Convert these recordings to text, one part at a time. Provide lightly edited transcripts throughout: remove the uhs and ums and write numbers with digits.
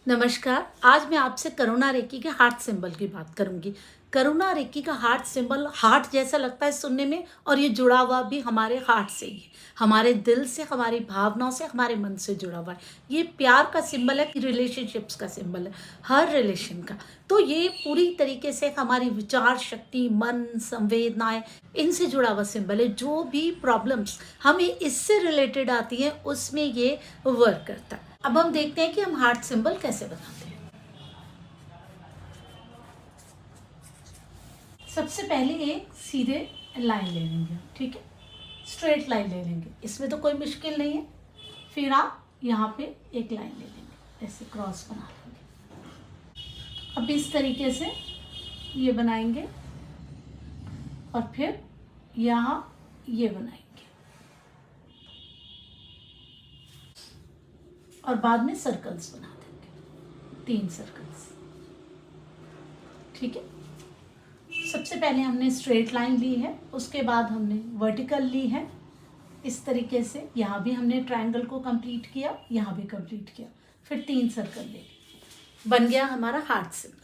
नमस्कार। आज मैं आपसे करुणा रेकी के हार्ट सिंबल की बात करूंगी। करुणा रेकी का हार्ट सिंबल हार्ट जैसा लगता है सुनने में, और ये जुड़ा हुआ भी हमारे हार्ट से ही है, हमारे दिल से, हमारी भावनाओं से, हमारे मन से जुड़ा हुआ है। ये प्यार का सिंबल है, रिलेशनशिप्स का सिंबल है, हर रिलेशन का। तो ये पूरी तरीके से हमारी विचार शक्ति, मन, संवेदनाएं, इनसे जुड़ा हुआ सिंबल है। जो भी प्रॉब्लम्स हमें इससे रिलेटेड आती हैं उसमें ये वर्क करता है। अब हम देखते हैं कि हम हार्ट सिंबल कैसे बनाते हैं। सबसे पहले एक सीधे लाइन ले लेंगे, ठीक है, स्ट्रेट लाइन ले लेंगे, इसमें तो कोई मुश्किल नहीं है। फिर आप यहाँ पे एक लाइन ले लेंगे, ऐसे क्रॉस बना लेंगे। अब इस तरीके से ये बनाएंगे और फिर यहाँ ये बनाएंगे और बाद में सर्कल्स बना देंगे, 3 सर्कल्स, ठीक है। सबसे पहले हमने स्ट्रेट लाइन ली है, उसके बाद हमने वर्टिकल ली है इस तरीके से। यहाँ भी हमने ट्रायंगल को कंप्लीट किया, यहाँ भी कंप्लीट किया, फिर 3 सर्कल ले, बन गया हमारा हार्ट सिंबल।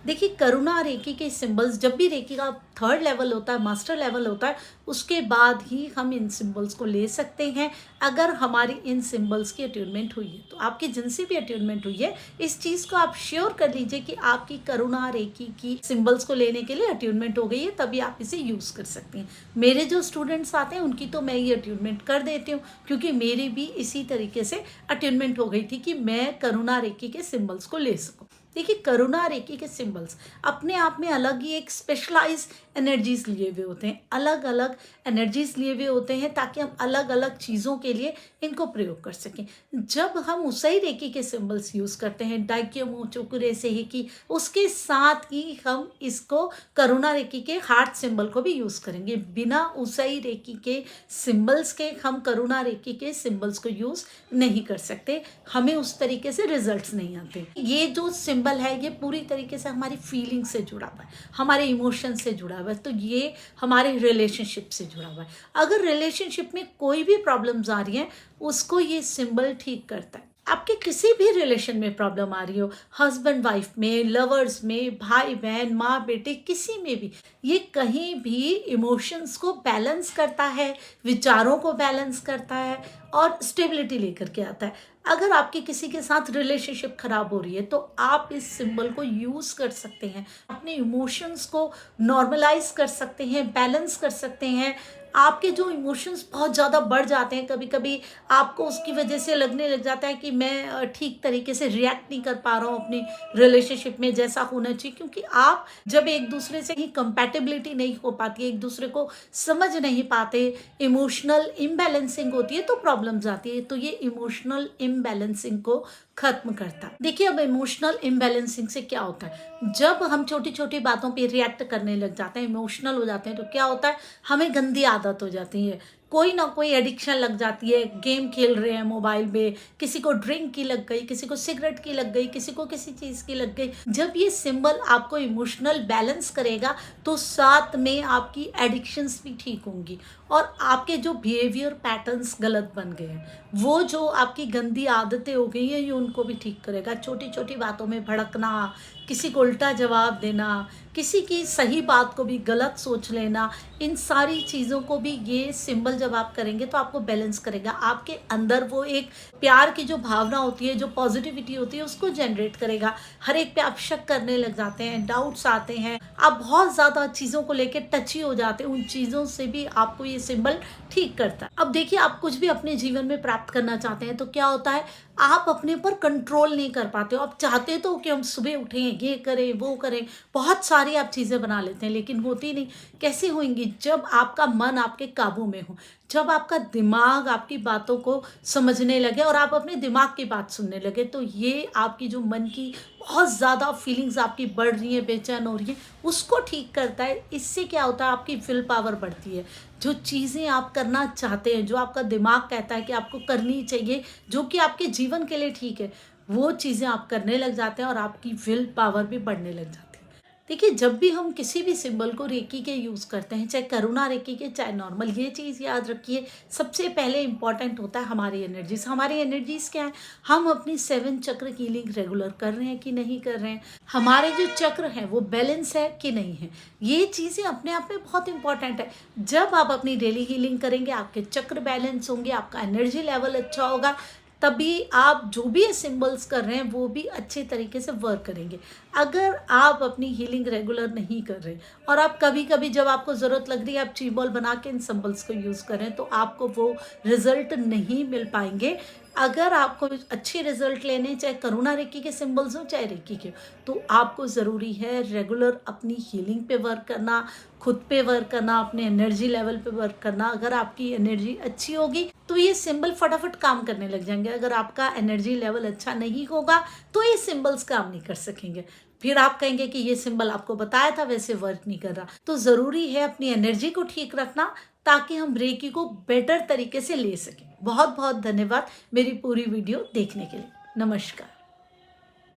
देखिए, करुणा रेकी के सिंबल्स, जब भी रेकी का 3rd लेवल होता है, मास्टर लेवल होता है, उसके बाद ही हम इन सिंबल्स को ले सकते हैं। अगर हमारी इन सिंबल्स की अट्यूनमेंट हुई है, तो आपकी जिनसे भी अट्यूनमेंट हुई है, इस चीज़ को आप श्योर कर लीजिए कि आपकी करुणा रेकी की सिंबल्स को लेने के लिए अट्यूनमेंट हो गई है, तभी आप इसे यूज़ कर सकते हैं। मेरे जो स्टूडेंट्स आते हैं उनकी तो मैं ये अट्यूनमेंट कर देती हूँ, क्योंकि मेरी भी इसी तरीके से अट्यूनमेंट हो गई थी कि मैं करुणा रेकी के सिंबल्स को ले सकूँ। देखिए, करुणा रेकी के सिंबल्स अपने आप में अलग ही एक स्पेशलाइज एनर्जीज लिए हुए होते हैं, अलग अलग एनर्जीज लिए हुए होते हैं, ताकि हम अलग अलग चीज़ों के लिए इनको प्रयोग कर सकें। जब हम उसाई रेकी के सिंबल्स यूज़ करते हैं, डाइक्योमो चोकुरे सेहिकी, उसके साथ ही हम इसको करुणा रेकी के हार्ट सिंबल को भी यूज़ करेंगे। बिना उसाई रेकी के सिंबल्स के हम करुणा रेकी के सिंबल्स को यूज़ नहीं कर सकते, हमें उस तरीके से रिजल्ट्स नहीं आते। ये जो सिंबल है, ये पूरी तरीके से हमारी फीलिंग से जुड़ा हुआ है, हमारे इमोशन से जुड़ा हुआ है, तो ये हमारे रिलेशनशिप से जुड़ा हुआ है। अगर रिलेशनशिप में कोई भी प्रॉब्लम्स आ रही हैं, उसको ये सिंबल ठीक करता है। आपके किसी भी रिलेशन में प्रॉब्लम आ रही हो, हस्बैंड वाइफ में, लवर्स में, भाई बहन, माँ बेटे, किसी में भी, ये कहीं भी इमोशंस को बैलेंस करता है, विचारों को बैलेंस करता है और स्टेबिलिटी लेकर के आता है। अगर आपके किसी के साथ रिलेशनशिप खराब हो रही है, तो आप इस सिंबल को यूज़ कर सकते हैं, अपने इमोशंस को नॉर्मलाइज कर सकते हैं, बैलेंस कर सकते हैं। आपके जो इमोशंस बहुत ज़्यादा बढ़ जाते हैं, कभी कभी आपको उसकी वजह से लगने लग जाता है कि मैं ठीक तरीके से रिएक्ट नहीं कर पा रहा हूँ अपनी रिलेशनशिप में जैसा होना चाहिए, क्योंकि आप जब एक दूसरे से ही कंपैटिबिलिटी नहीं हो पाती है, एक दूसरे को समझ नहीं पाते, इमोशनल इम्बैलेंसिंग होती है, तो प्रॉब्लम्स आती है। तो ये इमोशनल इम्बैलेंसिंग को खत्म करता है। देखिए, अब इमोशनल इम्बैलेंसिंग से क्या होता है, जब हम छोटी छोटी बातों पे रिएक्ट करने लग जाते हैं, इमोशनल हो जाते हैं, तो क्या होता है, हमें गंदी आदत हो जाती है, कोई ना कोई एडिक्शन लग जाती है। गेम खेल रहे हैं मोबाइल में, किसी को ड्रिंक की लग गई, किसी को सिगरेट की लग गई, किसी को किसी चीज़ की लग गई। जब ये सिंबल आपको इमोशनल बैलेंस करेगा, तो साथ में आपकी एडिक्शंस भी ठीक होंगी, और आपके जो बिहेवियर पैटर्न्स गलत बन गए हैं, वो जो आपकी गंदी आदतें हो गई हैं, ये उनको भी ठीक करेगा। छोटी छोटी बातों में भड़कना, किसी को उल्टा जवाब देना, किसी की सही बात को भी गलत सोच लेना, इन सारी चीज़ों को भी ये सिंबल जब आप करेंगे तो आपको बैलेंस करेगा। आपके अंदर वो एक प्यार की जो भावना होती है, जो पॉजिटिविटी होती है, उसको जनरेट करेगा। हर एक पे आप शक करने लग जाते हैं, डाउट्स आते हैं, आप बहुत ज़्यादा चीज़ों को लेकर टची हो जाते हैं, उन चीज़ों से भी आपको ये सिंबल ठीक करता है। अब देखिए, आप कुछ भी अपने जीवन में प्राप्त करना चाहते हैं, तो क्या होता है, आप अपने पर कंट्रोल नहीं कर पाते हो। आप चाहते तो कि हम सुबह उठें, ये करें, वो करें, बहुत सारी आप चीज़ें बना लेते हैं, लेकिन होती नहीं। कैसे होंगी, जब आपका मन आपके काबू में हो, जब आपका दिमाग आपकी बातों को समझने लगे और आप अपने दिमाग की बात सुनने लगे, तो ये आपकी जो मन की बहुत ज़्यादा फीलिंग्स आपकी बढ़ रही है, बेचैन हो रही है, उसको ठीक करता है। इससे क्या होता है, आपकी विल पावर बढ़ती है। जो चीज़ें आप करना चाहते हैं, जो आपका दिमाग कहता है कि आपको करनी चाहिए, जो कि आपके जीवन के लिए ठीक है, वो चीज़ें आप करने लग जाते हैं और आपकी विल पावर भी बढ़ने लग जाती है। देखिए, जब भी हम किसी भी सिंबल को रेकी के यूज़ करते हैं, चाहे करुणा रेकी के, चाहे नॉर्मल, ये चीज़ याद रखिए, सबसे पहले इम्पॉर्टेंट होता है हमारी एनर्जीज। हमारी एनर्जीज क्या है? हम अपनी 7 चक्र हीलिंग रेगुलर कर रहे हैं कि नहीं कर रहे हैं, हमारे जो चक्र हैं वो बैलेंस है कि नहीं है। ये चीज़ें अपने आप में बहुत इंपॉर्टेंट है। जब आप अपनी डेली हीलिंग करेंगे, आपके चक्र बैलेंस होंगे, आपका एनर्जी लेवल अच्छा होगा, तभी आप जो भी ये सिंबल्स कर रहे हैं वो भी अच्छे तरीके से वर्क करेंगे। अगर आप अपनी हीलिंग रेगुलर नहीं कर रहे और आप कभी कभी जब आपको ज़रूरत लग रही है आप ची बॉल बना के इन सिंबल्स को यूज़ करें, तो आपको वो रिजल्ट नहीं मिल पाएंगे। अगर आपको अच्छे रिजल्ट लेने, चाहे करुणा रेकी के सिंबल्स हो चाहे रेकी के, तो आपको ज़रूरी है रेगुलर अपनी हीलिंग पे वर्क करना, खुद पे वर्क करना, अपने एनर्जी लेवल पे वर्क करना। अगर आपकी एनर्जी अच्छी होगी तो ये सिंबल फटाफट काम करने लग जाएंगे। अगर आपका एनर्जी लेवल अच्छा नहीं होगा तो ये सिंबल्स काम नहीं कर सकेंगे। फिर आप कहेंगे कि ये सिंबल आपको बताया था वैसे वर्क नहीं कर रहा। तो ज़रूरी है अपनी एनर्जी को ठीक रखना ताकि हम रेकी को बेटर तरीके से ले सकें। बहुत बहुत धन्यवाद मेरी पूरी वीडियो देखने के लिए। नमस्कार।